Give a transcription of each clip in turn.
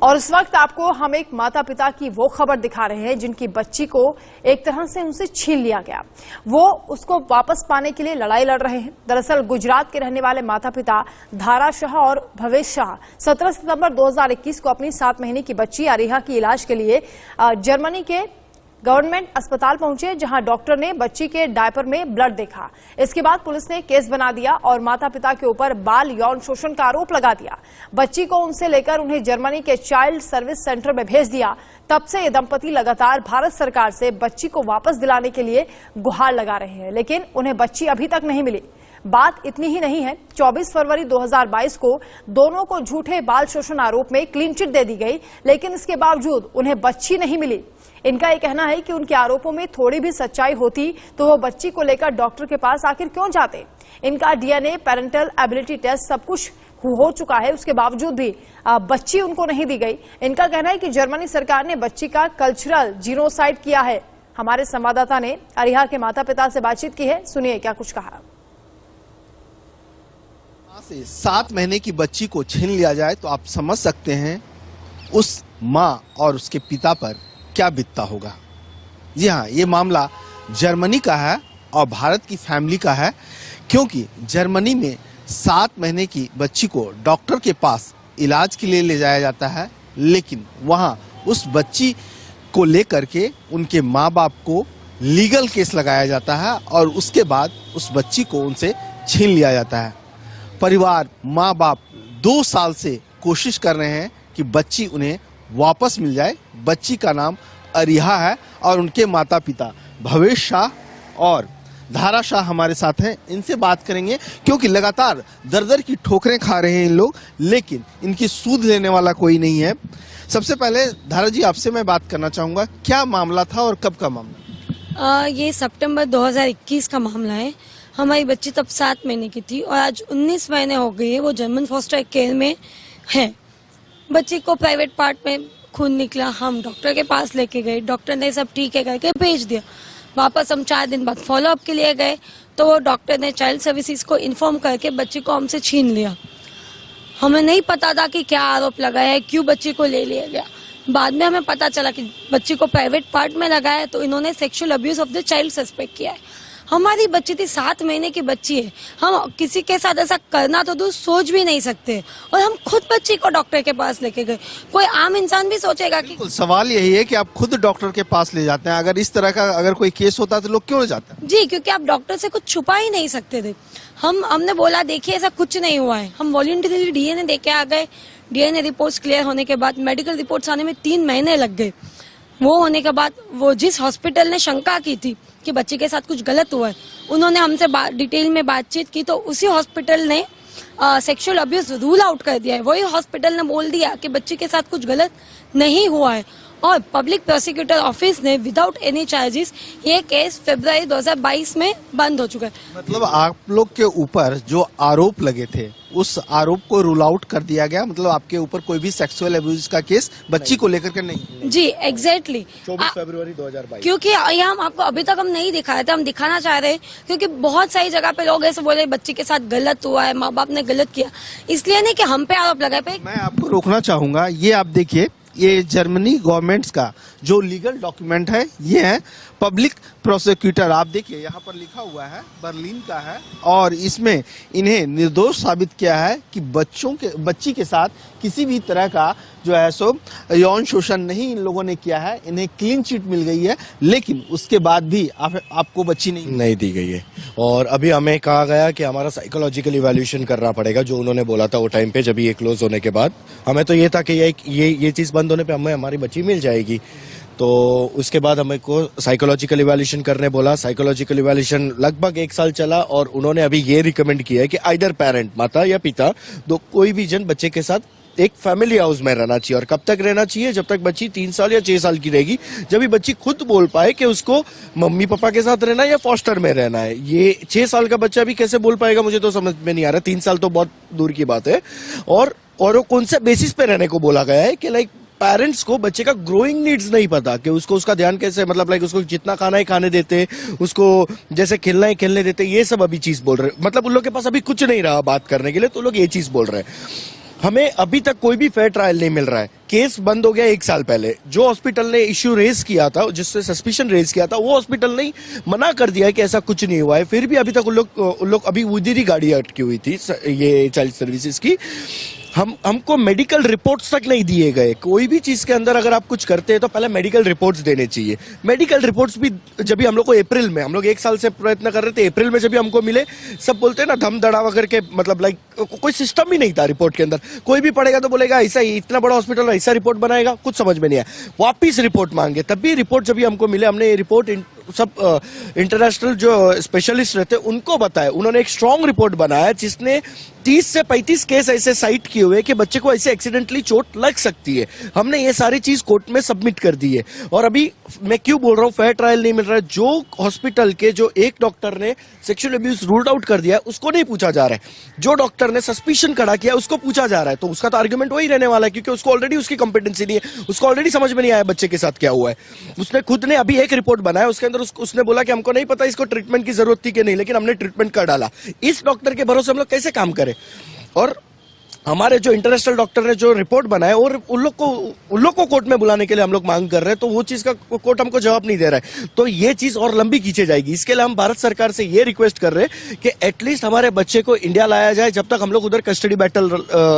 और इस वक्त आपको हम एक माता पिता की वो खबर दिखा रहे हैं जिनकी बच्ची को एक तरह से उनसे छीन लिया गया। वो उसको वापस पाने के लिए लड़ाई लड़ रहे हैं। दरअसल गुजरात के रहने वाले माता पिता धारा शाह और भवेश शाह 17 सितंबर 2021 को अपनी 7 महीने की बच्ची अरिहा की इलाज के लिए जर्मनी के गवर्नमेंट अस्पताल पहुंचे, जहां डॉक्टर ने बच्ची के डायपर में ब्लड देखा। इसके बाद पुलिस ने केस बना दिया और माता पिता के ऊपर बाल यौन शोषण का आरोप लगा दिया। बच्ची को उनसे लेकर उन्हें जर्मनी के चाइल्ड सर्विस सेंटर में भेज दिया। तब से ये दंपति लगातार भारत सरकार से बच्ची को वापस दिलाने के लिए गुहार लगा रहे हैं, लेकिन उन्हें बच्ची अभी तक नहीं मिली। बात इतनी ही नहीं है, 24 फरवरी 2022 को दोनों को झूठे बाल शोषण आरोप में क्लीन चिट दे दी गई, लेकिन इसके बावजूद उन्हें बच्ची नहीं मिली। इनका ये कहना है कि उनके आरोपों में थोड़ी भी सच्चाई होती तो वो बच्ची को लेकर डॉक्टर के पास आखिर क्यों जाते। इनका डीएनए, पेरेंटल एबिलिटी टेस्ट सब कुछ हो चुका है, उसके बावजूद भी बच्ची उनको नहीं दी गई। इनका कहना है कि जर्मनी सरकार ने बच्ची का कल्चरल जीनोसाइड किया है। हमारे संवाददाता ने अरिहा के माता पिता से बातचीत की है, सुनिए क्या कुछ कहा। 7 महीने की बच्ची को छीन लिया जाए तो आप समझ सकते हैं उस माँ और उसके पिता पर क्या बीतता होगा। जी हाँ, ये मामला जर्मनी का है और भारत की फैमिली का है, क्योंकि जर्मनी में 7 महीने की बच्ची को डॉक्टर के पास इलाज के लिए ले जाया जाता है, लेकिन वहाँ उस बच्ची को लेकर के उनके माँ बाप को लीगल केस लगाया जाता है और उसके बाद उस बच्ची को उनसे छीन लिया जाता है। परिवार, माँ बाप 2 साल से कोशिश कर रहे हैं कि बच्ची उन्हें वापस मिल जाए। बच्ची का नाम अरिहा है और उनके माता पिता भवेश शाह और धारा शाह हमारे साथ हैं। इनसे बात करेंगे क्योंकि लगातार दर की ठोकरें खा रहे हैं इन लोग, लेकिन इनकी सूद लेने वाला कोई नहीं है। सबसे पहले धारा जी, आपसे मैं बात करना चाहूंगा, क्या मामला था और कब का मामला? ये सितंबर 2021 का मामला है। हमारी बच्ची तब 7 महीने की थी और आज 19 महीने हो गए हैं वो जर्मन फॉस्टर केयर में है। बच्ची को प्राइवेट पार्ट में खून निकला, हम डॉक्टर के पास लेके गए, डॉक्टर ने सब ठीक है करके भेज दिया। वापस हम 4 दिन बाद फॉलोअप के लिए गए तो वो डॉक्टर ने चाइल्ड सर्विसेज को इन्फॉर्म करके बच्ची को हमसे छीन लिया। हमें नहीं पता था कि क्या आरोप लगाया है, क्यों बच्ची को ले लिया गया। बाद में हमें पता चला कि बच्ची को प्राइवेट पार्ट में लगाया तो इन्होंने sexual abuse of the child suspect किया है। हमारी बच्ची थी, 7 महीने की बच्ची है, हम किसी के साथ ऐसा करना तो दूर सोच भी नहीं सकते और हम खुद बच्ची को डॉक्टर के पास लेके गए। कोई आम इंसान भी सोचेगा कि सवाल यही है कि आप खुद डॉक्टर के पास ले जाते हैं। अगर इस तरह का अगर कोई केस होता तो लोग क्यों ले जाते हैं? जी, क्योंकि आप डॉक्टर से कुछ छुपा ही नहीं सकते थे। हमने बोला देखिए ऐसा कुछ नहीं हुआ है। हम वॉलंटरीली डीएनए देके आ गए। डीएनए रिपोर्ट्स क्लियर होने के बाद मेडिकल रिपोर्ट्स आने में 3 महीने लग गए। वो होने के बाद वो जिस हॉस्पिटल ने शंका की थी कि बच्ची के साथ कुछ गलत हुआ है, उन्होंने हमसे डिटेल में बातचीत की तो उसी हॉस्पिटल ने सेक्सुअल अब्यूज रूल आउट कर दिया है। वही हॉस्पिटल ने बोल दिया कि बच्ची के साथ कुछ गलत नहीं हुआ है और पब्लिक प्रोसिक्यूटर ऑफिस ने विदाउट एनी चार्जेस ये केस फरवरी 2022 में बंद हो चुका है। मतलब आप लोग के ऊपर जो आरोप लगे थे उस आरोप को रूल आउट कर दिया गया, मतलब आपके ऊपर कोई भी सेक्सुअल अब्यूज का केस बच्ची को लेकर के नहीं? जी एग्जैक्टली 24 फरवरी 2022। क्योंकि ये हम आपको अभी तक हम नहीं दिखाए थे, हम दिखाना चाह रहे हैं क्योंकि बहुत सारी जगह पे लोग ऐसे बोले बच्ची के साथ गलत हुआ है, माँ बाप ने गलत किया, इसलिए नहीं कि हम पे आरोप लगाए पे। मैं आपको रोकना चाहूंगा, ये आप देखिए, ये जर्मनी गवर्नमेंट का जो लीगल डॉक्यूमेंट है ये है पब्लिक प्रोसिक्यूटर। आप देखिए यहाँ पर लिखा हुआ है, बर्लिन का है और इसमें इन्हें निर्दोष साबित किया है कि बच्ची के साथ किसी भी तरह का जो है सो यौन शोषण नहीं इन लोगों ने किया है। इन्हें क्लीन चिट मिल गई है, लेकिन उसके बाद भी आपको बच्ची नहीं दी गई है। और अभी हमें कहा गया कि हमारा साइकोलॉजिकल इवैल्यूएशन करना पड़ेगा, जो उन्होंने बोला था वो टाइम पे जब ये क्लोज होने के बाद। हमें तो ये था कि ये चीज बंद होने पे हमें हमारी बच्ची मिल जाएगी। तो उसके बाद हमें को साइकोलॉजिकल इवैल्यूएशन करने बोला। साइकोलॉजिकल इवैल्यूएशन लगभग 1 साल चला और उन्होंने अभी ये रिकमेंड किया है कि आइदर पेरेंट, माता या पिता, कोई भी जन बच्चे के साथ एक फैमिली हाउस में रहना चाहिए। और कब तक रहना चाहिए? जब तक बच्ची 3 साल या 6 साल की रहेगी, जब भी बच्ची खुद बोल पाए कि उसको मम्मी पापा के साथ रहना है या फॉस्टर में रहना है। ये 6 साल का बच्चा भी कैसे बोल पाएगा, मुझे तो समझ में नहीं आ रहा। 3 साल तो बहुत दूर की बात है। और वो कौन से बेसिस पे रहने को बोला गया है कि लाइक पेरेंट्स को बच्चे का ग्रोइंग नीड्स नहीं पता कि उसको उसका ध्यान कैसे, मतलब लाइक उसको जितना खाना ही खाने देते, उसको जैसे खेलना ही खेलने देते, ये सब अभी चीज बोल रहे हैं। मतलब उन लोग के पास अभी कुछ नहीं रहा बात करने के लिए, तो लोग ये चीज बोल रहे हैं। हमें अभी तक कोई भी फेयर ट्रायल नहीं मिल रहा है। केस बंद हो गया 1 साल पहले। जो हॉस्पिटल ने इश्यू रेज किया था, जिससे सस्पिशन रेज किया था, वो हॉस्पिटल ने मना कर दिया है कि ऐसा कुछ नहीं हुआ है। फिर भी अभी तक उन लोग अभी उधर ही गाड़ी अटकी हुई थी ये चाइल्ड सर्विसेज की। हमको मेडिकल रिपोर्ट्स तक नहीं दिए गए। कोई भी चीज के अंदर अगर आप कुछ करते हैं तो पहले मेडिकल रिपोर्ट्स देने चाहिए। मेडिकल रिपोर्ट्स भी जब भी हम लोग को अप्रैल में, हम लोग 1 साल से प्रयत्न कर रहे थे, अप्रैल में जब भी हमको मिले, सब बोलते हैं ना धम धड़ावा करके, मतलब लाइक कोई सिस्टम ही नहीं था रिपोर्ट के अंदर। कोई भी पढ़ेगा तो बोलेगा ऐसा ही, इतना बड़ा हॉस्पिटल ऐसा रिपोर्ट बनाएगा, कुछ समझ में नहीं आया। वापिस रिपोर्ट मांगे, तब भी रिपोर्ट जब भी हमको मिले, हमने ये रिपोर्ट सब इंटरनेशनल जो स्पेशलिस्ट रहते उनको बताया। उन्होंने एक स्ट्रॉन्ग रिपोर्ट बनाया जिसने 30 से 35 केस ऐसे साइट किए हुए कि बच्चे को ऐसे एक्सीडेंटली चोट लग सकती है। हमने ये सारी चीज कोर्ट में सबमिट कर दी है। और अभी मैं क्यों बोल रहा हूँ फेयर ट्रायल नहीं मिल रहा है, जो हॉस्पिटल के जो एक डॉक्टर ने सेक्सुअल अब्यूज रूल्ड आउट कर दिया है उसको नहीं पूछा जा रहा है। जो डॉक्टर ने सस्पिशन खड़ा किया उसको पूछा जा रहा है। तो उसका तो आर्ग्यूमेंट वही रहने वाला है, क्योंकि उसको ऑलरेडी उसकी कॉम्पिटेंसी नहीं है, उसको ऑलरेडी समझ में नहीं आया बच्चे के साथ क्या हुआ है। उसने खुद ने अभी एक रिपोर्ट बनाया, उसके अंदर उसने बोला कि हमको नहीं पता इसको ट्रीटमेंट की जरूरत थी कि नहीं, लेकिन हमने ट्रीटमेंट कर डाला। इस डॉक्टर के भरोसे हम लोग कैसे काम करें? और हमारे जो इंटरनेशनल डॉक्टर ने जो रिपोर्ट बनाया और उन लोग को कोर्ट में बुलाने के लिए हम लोग मांग कर रहे हैं, तो वो चीज का कोर्ट हमको जवाब नहीं दे रहा है। तो ये चीज और लंबी खींचे जाएगी। इसके लिए हम भारत सरकार से ये रिक्वेस्ट कर रहे हैं कि एटलीस्ट हमारे बच्चे को इंडिया लाया जाए, जब तक हम लोग उधर कस्टडी बैटल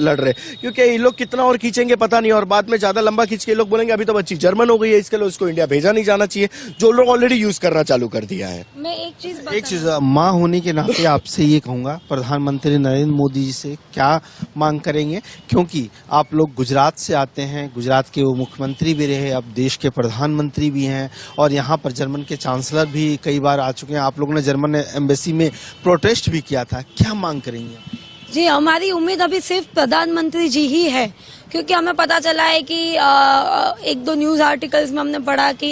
लड़ रहे, क्योंकि ये लोग कितना और खींचेंगे पता नहीं, और बाद में ज्यादा लंबा खींच के लोग बोलेंगे अभी तो बच्ची जर्मन हो गई है, इसके लिए उसको इंडिया भेजा नहीं जाना चाहिए, जो लोग ऑलरेडी यूज करना चालू कर दिया है। मैं एक चीज माँ होने के नाते आपसे ये कहूंगा, प्रधानमंत्री नरेंद्र मोदी जी से क्या मांग करेंगे? क्योंकि आप लोग गुजरात से आते हैं, गुजरात के वो मुख्यमंत्री भी रहे, अब देश के प्रधानमंत्री भी हैं, और यहाँ पर जर्मन के चांसलर भी कई बार आ चुके हैं। आप लोगों ने जर्मन एम्बेसी में प्रोटेस्ट भी किया था, क्या मांग करेंगे? जी, हमारी उम्मीद अभी सिर्फ प्रधानमंत्री जी ही है, क्योंकि हमें पता चला है कि 1-2 न्यूज आर्टिकल्स में हमने पढ़ा कि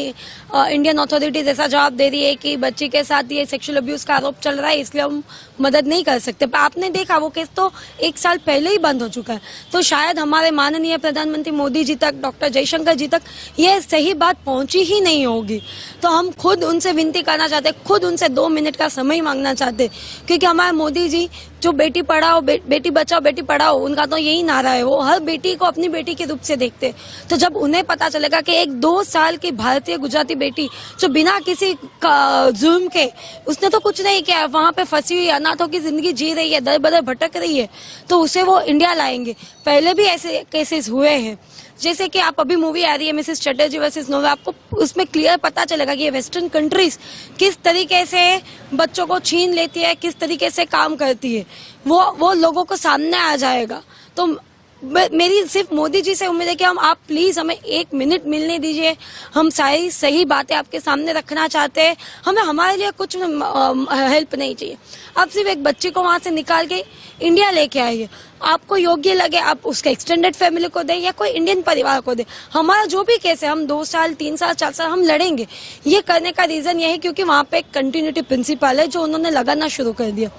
इंडियन अथॉरिटीज ऐसा जवाब दे रही है कि बच्ची के साथ ये सेक्सुअल अब्यूज का आरोप चल रहा है, इसलिए हम मदद नहीं कर सकते। पर आपने देखा वो केस तो 1 साल पहले ही बंद हो चुका है। तो शायद हमारे माननीय प्रधानमंत्री मोदी जी तक, डॉक्टर जयशंकर जी तक ये सही बात पहुंची ही नहीं होगी। तो हम खुद उनसे विनती करना चाहते, खुद उनसे 2 मिनट का समय मांगना चाहते, क्योंकि हमारे मोदी जी जो बेटी पढ़ाओ बेटी बचाओ बेटी पढ़ाओ, उनका तो यही नारा है। वो हर बेटी को अपनी बेटी के रूप से देखते। तो जब उन्हें पता चलेगा कि एक 2 साल की भारतीय गुजराती बेटी जो बिना किसी जुर्म के, उसने तो कुछ नहीं किया, वहां पे फंसी हुई अनाथों की जिंदगी जी रही है, दर बदर भटक रही है, तो उसे वो इंडिया लाएंगे। पहले भी ऐसे केसेस हुए हैं, जैसे कि आप अभी मूवी आ रही है मिसेस चटर्जी वर्सेस नोवे, आपको उसमें क्लियर पता चलेगा कि ये वेस्टर्न कंट्रीज किस तरीके से बच्चों को छीन लेती है, किस तरीके से काम करती है, वो लोगों को सामने आ जाएगा। तो मेरी सिर्फ मोदी जी से उम्मीद है कि आप प्लीज हमें 1 मिनट मिलने दीजिए। हम सारी सही बातें आपके सामने रखना चाहते हैं। हमें हमारे लिए कुछ हेल्प नहीं चाहिए। आप सिर्फ एक बच्ची को वहां से निकाल के इंडिया लेके आइए। आपको योग्य लगे आप उसके एक्सटेंडेड फैमिली को दें या कोई इंडियन परिवार को दें। हमारा जो भी केस है, हम 2 साल 3 साल 4 साल हम लड़ेंगे। ये करने का रीजन ये है क्योंकि वहां पे एक कंटिन्यूटी प्रिंसिपल है जो उन्होंने लगाना शुरू कर दिया।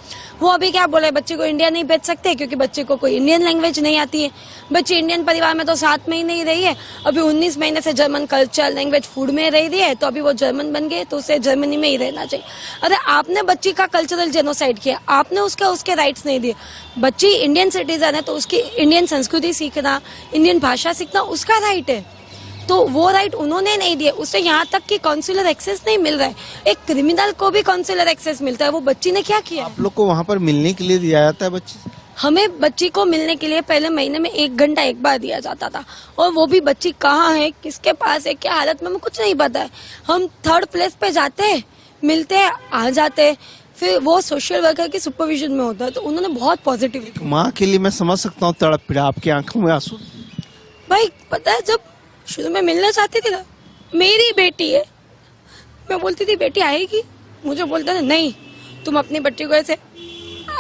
वो अभी क्या बोले, बच्चे को इंडिया नहीं भेज सकते क्योंकि बच्चे को कोई इंडियन लैंग्वेज नहीं आती है। बच्ची इंडियन परिवार में तो 7 महीने ही रही है, अभी 19 महीने से जर्मन कल्चर लैंग्वेज फूड में रह रही है, तो अभी वो जर्मन बन गए तो उसे जर्मनी में ही रहना चाहिए। अरे आपने बच्ची का कल्चरल जेनोसाइड किया, आपने उसके राइट्स नहीं दिए। बच्ची इंडियन सिटीजन है तो उसकी इंडियन संस्कृति सीखना, इंडियन भाषा सीखना उसका राइट है। तो वो राइट उन्होंने नहीं दिए, उसे यहाँ तक कि काउंसिलर एक्सेस नहीं मिल रहा है। एक क्रिमिनल को भी काउंसिलर एक्सेस मिलता है, वो बच्ची ने क्या किया? आप लोग को वहाँ पर मिलने के लिए दिया जाता है बच्ची? हमें बच्ची को मिलने के लिए पहले महीने में 1 घंटा एक बार दिया जाता था, और वो भी बच्ची कहाँ है, किसके पास है, क्या हालत में, हमें कुछ नहीं पता है। हम 3rd प्लेस पे जाते हैं, मिलते हैं, आ जाते हैं, फिर वो सोशल वर्कर की सुपरविजन में होता है। तो उन्होंने बहुत पॉजिटिव। माँ के लिए मैं समझ सकता हूँ तड़प पीड़ा, आपकी आंखों में आंसू। भाई पता है, जब शुरू में मिलना चाहती थी ना, मेरी बेटी है, मैं बोलती थी बेटी आएगी, मुझे बोलता था नहीं तुम अपनी बच्ची को ऐसे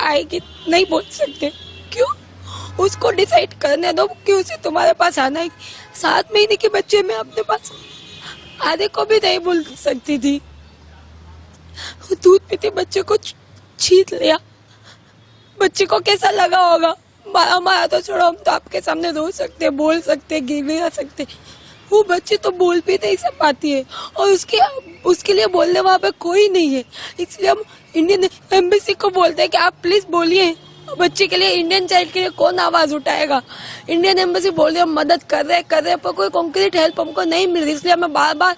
आएगी नहीं बोल सकते। क्यों? उसको डिसाइड करने दो कि उसे तुम्हारे पास आना है। 7 महीने के बच्चे में अपने पास आधे को भी नहीं बोल सकती थी। दूध पीते बच्चे को छीन लिया, बच्चे को कैसा लगा होगा? हमारा तो छोड़ो, हम तो आपके सामने रो सकते, बोल सकते, गिरा सकते, वो बच्चे तो बोल भी नहीं सब पाती है, और उसके लिए बोलने वहाँ पे कोई नहीं है। इसलिए हम इंडियन एम्बेसी को बोलते हैं कि आप प्लीज बोलिए, बच्ची के लिए, इंडियन चाइल्ड के लिए कौन आवाज उठाएगा? इंडियन एम्बेसी बोल रही है हम मदद कर रहे पर कोई कॉन्क्रीट हेल्प हमको नहीं मिल रही, इसलिए हमें बार बार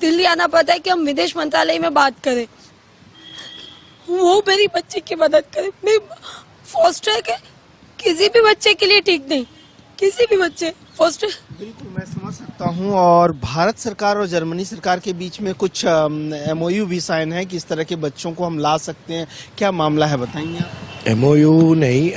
दिल्ली आना पड़ता है कि हम विदेश मंत्रालय में बात करें, वो मेरी बच्ची की मदद करे। मैं फॉस्टर के किसी भी बच्चे के लिए ठीक नहीं, किसी भी बच्चे फॉस्टर। बिल्कुल मैं समझ सकता हूं। और भारत सरकार और जर्मनी सरकार के बीच में कुछ MOU भी साइन है कि इस तरह के बच्चों को हम ला सकते हैं, क्या मामला है बताएंगे आप? MOU नहीं,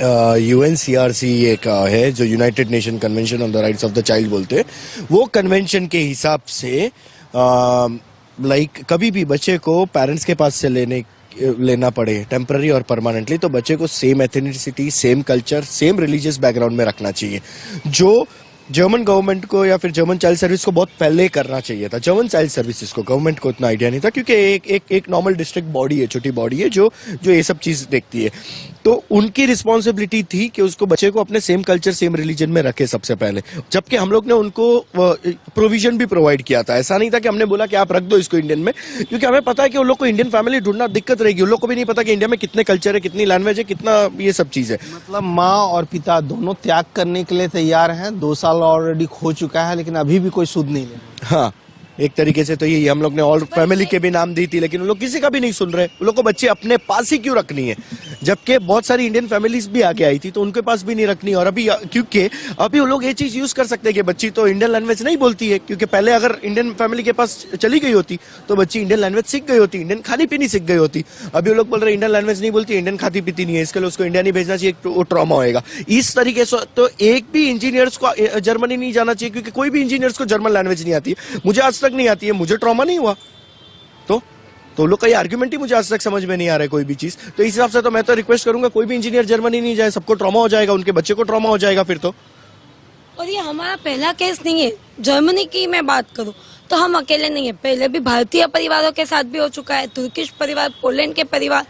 UNCRC एक है जो United nation convention on the rights of the child बोलते हैं। वो कन्वेंशन के हिसाब से लाइक कभी भी बच्चे को पेरेंट्स के पास से लेना पड़े टेम्पररी और परमानेंटली, तो बच्चे को same ethnicity, same culture, same religious background में रखना चाहिए, जो जर्मन गवर्नमेंट को या फिर जर्मन चाइल्ड सर्विस को बहुत पहले करना चाहिए था। जर्मन चाइल्ड सर्विसेज को, गवर्नमेंट को इतना आइडिया नहीं था, क्योंकि एक नॉर्मल डिस्ट्रिक्ट बॉडी है, छोटी बॉडी है जो ये सब चीज देखती है। तो उनकी रिस्पॉन्सिबिलिटी थी कि उसको बच्चे को अपने सेम कल्चर, सेम रिलीजन में रखे सबसे पहले, जबकि हम लोग ने उनको प्रोविजन भी प्रोवाइड किया था। ऐसा नहीं था कि हमने बोला कि आप रख दो इसको इंडियन में, क्योंकि हमें पता है कि उन लोग को इंडियन फैमिली ढूंढना दिक्कत रहेगी। उन लोग को भी नहीं पता कि इंडिया में कितने कल्चर है, कितनी लैंग्वेज है, कितना ये सब चीज है। मतलब माँ और पिता दोनों त्याग करने के लिए तैयार हैं। 2 साल ऑलरेडी खो चुका है, लेकिन अभी भी कोई सुध नहीं ले। हाँ, एक तरीके से तो यही हम लोग ने और फैमिली के भी नाम दी थी, लेकिन उन लोग किसी का भी नहीं सुन रहे। उन लोग को बच्चे अपने पास ही क्यों रखनी है, जबकि बहुत सारी इंडियन फैमिलीज भी आगे आई थी तो उनके पास भी नहीं रखनी। और अभी क्योंकि अभी वो लोग ये चीज यूज कर सकते हैं कि बच्ची तो इंडियन लैंग्वेज नहीं बोलती है, क्योंकि पहले अगर इंडियन फैमिली के पास चली गई होती तो बच्ची इंडियन लैंग्वेज सीख गई होती, इंडियन खानी पीनी सीख गई होती। अभी वो लोग बोल रहे इंडियन लैंग्वेज नहीं बोलती, इंडियन खाती पीती नहीं है, इसके लिए उसको इंडिया नहीं भेजना चाहिए, वो ट्रॉमा होएगा। इस तरीके से तो एक भी इंजीनियर्स को जर्मनी नहीं जाना चाहिए, क्योंकि कोई भी इंजीनियर्स को जर्मन लैंग्वेज नहीं आती है। मुझे आज तक नहीं आती है, मुझे ट्रॉमा नहीं हुआ। तो लोग का ये आर्ग्यूमेंट ही मुझे आज तक समझ में नहीं आ रहा है कोई भी चीज। तो इस हिसाब से तो मैं तो रिक्वेस्ट करूंगा कोई भी इंजीनियर जर्मनी नहीं जाए, सबको ट्रॉमा हो जाएगा, उनके बच्चे को ट्रॉमा हो जाएगा फिर तो। और ये हमारा पहला केस नहीं है। जर्मनी की मैं बात करूं तो हम अकेले नहीं है, पहले भी भारतीय परिवारों के साथ भी हो चुका है, तुर्किश परिवार, पोलैंड के परिवार।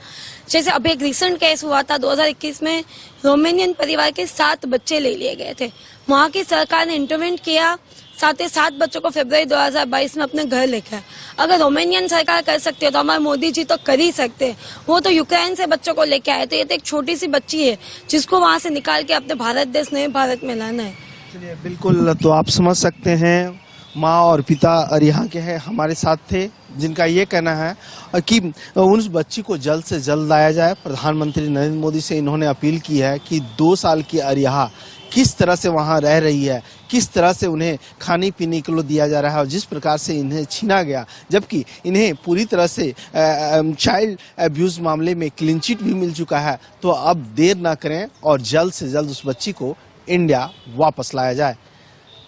जैसे अभी एक रिसेंट केस हुआ था 2021 में, रोमेनियन परिवार के 7 बच्चे ले लिए गए थे। वहां की सरकार ने इंटरवेंट किया, 7 बच्चों को फरवरी 2022 में अपने घर लेकर। अगर रोमेनियन सरकार कर सकती है तो हमारे मोदी जी तो कर ही सकते हैं। वो तो यूक्रेन से बच्चों को लेके आए, तो ये तो एक छोटी सी बच्ची है जिसको वहां से निकाल के अपने भारत देश, नए भारत में लाना है। चलिए बिल्कुल, तो आप समझ सकते हैं माँ और पिता और यहाँ के हैं हमारे साथ थे, जिनका ये कहना है कि उस बच्ची को जल्द से जल्द लाया जाए। प्रधानमंत्री नरेंद्र मोदी से इन्होंने अपील की है कि 2 साल की अरिहा किस तरह से वहाँ रह रही है, किस तरह से उन्हें खाने पीने के लिए दिया जा रहा है और जिस प्रकार से इन्हें छीना गया, जबकि इन्हें पूरी तरह से चाइल्ड अब्यूज मामले में क्लीन चिट भी मिल चुका है। तो अब देर ना करें और जल्द से जल्द उस बच्ची को इंडिया वापस लाया जाए।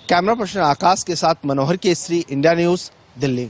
कैमरा पर्सन आकाश के साथ मनोहर केसरी, इंडिया न्यूज, दिल्ली।